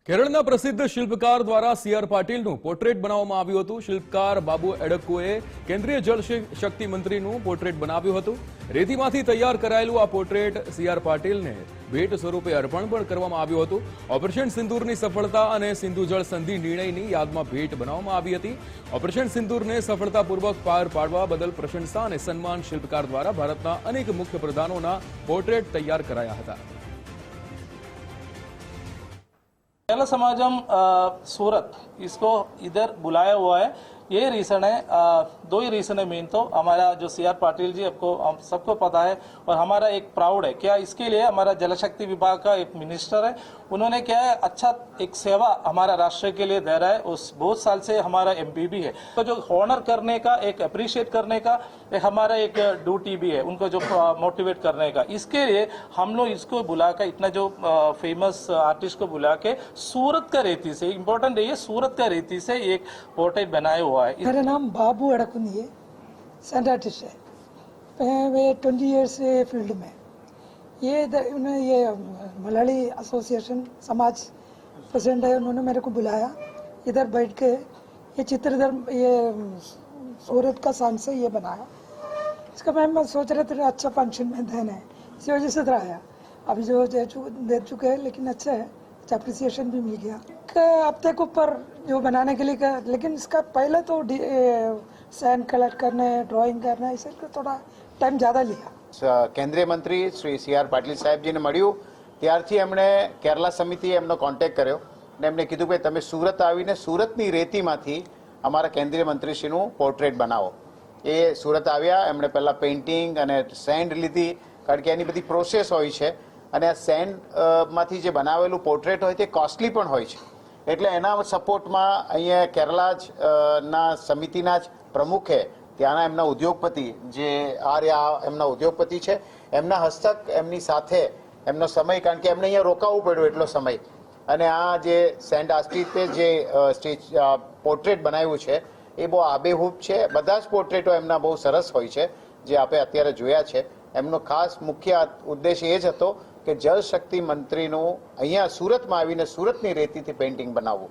કેરળના પ્રસિદ્ધ શિલ્પકાર દ્વારા સીઆર પાટીલનું પોર્ટ્રેટ બનાવવામાં આવ્યું હતું। શિલ્પકાર બાબુ એડક્કોએ કેન્દ્રીય જળ શક્તિ મંત્રીનું પોર્ટ્રેટ બનાવ્યું હતું। રેતીમાંથી તૈયાર કરાયેલું આ પોર્ટ્રેટ સીઆર પાટીલને ભેટ સ્વરૂપે અર્પણ પણ કરવામાં આવ્યું હતું। ઓપરેશન સિંદૂરની સફળતા અને સિંધુ જળ સંધિ નિર્ણયની યાદમાં ભેટ બનાવવામાં આવી હતી। ઓપરેશન સિંદૂરને સફળતાપૂર્વક પાર પાડવા બદલ પ્રશંસા અને સન્માન શિલ્પકાર દ્વારા ભારતના અનેક મુખ્ય પ્રધાનોના પોર્ટ્રેટ તૈયાર કરાયા હતા। केरला समाजम सूरत इसको इधर बुलाया हुआ है। ये रीज़न है, दो ही रीज़न है मेन। तो हमारा जो सीआर पाटिल जी आपको हम सबको पता है और हमारा एक प्राउड है क्या इसके लिए हमारा जल शक्ति विभाग का एक मिनिस्टर है, उन्होंने क्या है अच्छा एक सेवा हमारा राष्ट्र के लिए दे रहा है। उस बहुत साल से हमारा एमपी भी है, तो जो ऑनर करने का एक अप्रिशिएट करने का एक हमारा एक ड्यूटी भी है, उनको जो मोटिवेट करने का। इसके लिए हम लोग इसको बुलाकर इतना जो फेमस आर्टिस्ट को बुला के सूरत का रेती से इम्पोर्टेंट है, ये सूरत का रेती से एक पोर्ट्रेट बनाया हुआ है। मेरा नाम बाबू एडक्को है, सेंट आर्टिस्ट है। वे 20 ईयर्स से फील्ड में ये मलयाली एसोसिएशन समाज प्रेसिडेंट है, उन्होंने मेरे को बुलाया इधर बैठ के ये चित्र इधर ये सूरत का सान से ये बनाया। इसका मैं सोच रहे थे अच्छा फंक्शन में देना है, इसी वजह से इधर आया। अभी जो दे चुके हैं लेकिन अच्छा है, अच्छा अप्रिसिएशन भी मिल गया। हफ्ते के ऊपर जो बनाने के लिए लेकिन इसका पहले तो सैंड कलर करने ड्राइंग करना इसे थोड़ा टाइम ज़्यादा लिया। केंद्रीय मंत्री श्री सीआर पाटिल साहेबजीने मळ्युं त्यारथी एमणे केरला समितिए एमनो कॉन्टेक्ट कर्यो ने एमणे कीधुं के तमे सूरत आवीने सूरतनी रेतीमांथी अमारा केंद्रीय मंत्रीश्रीनुं पोर्ट्रेट बनावो। ए सूरत आव्या, एमणे पहेला पेइंटिंग अने सेंड लीधी, कारण के एनी बधी प्रोसेस होय छे અને આ સેન્ડ માંથી જે બનાવેલું પોર્ટ્રેટ હોય તે કોસ્ટલી પણ હોય છે, એટલે એના સપોર્ટમાં અહીંયા કેરલા ના સમિતિના જ પ્રમુખે ત્યાંના એમના ઉદ્યોગપતિ જે એમના ઉદ્યોગપતિ છે એમના હસ્તક એમની સાથે એમનો સમય, કારણ કે એમને અહીંયા રોકાવું પડ્યું એટલો સમય, અને આ જે સેન્ડ આર્ટિસ્ટે જે પોર્ટ્રેટ બનાવ્યું છે એ બહુ આબેહૂબ છે। બધા જ પોર્ટ્રેટો એમના બહુ સરસ હોય છે જે આપણે અત્યારે જોયા છે। એમનો ખાસ મુખ્ય ઉદ્દેશ એ જ હતો કે જળ શક્તિ મંત્રીનું અહીંયા સુરતમાં આવીને સુરતની રેતીથી પેઇન્ટિંગ બનાવવું।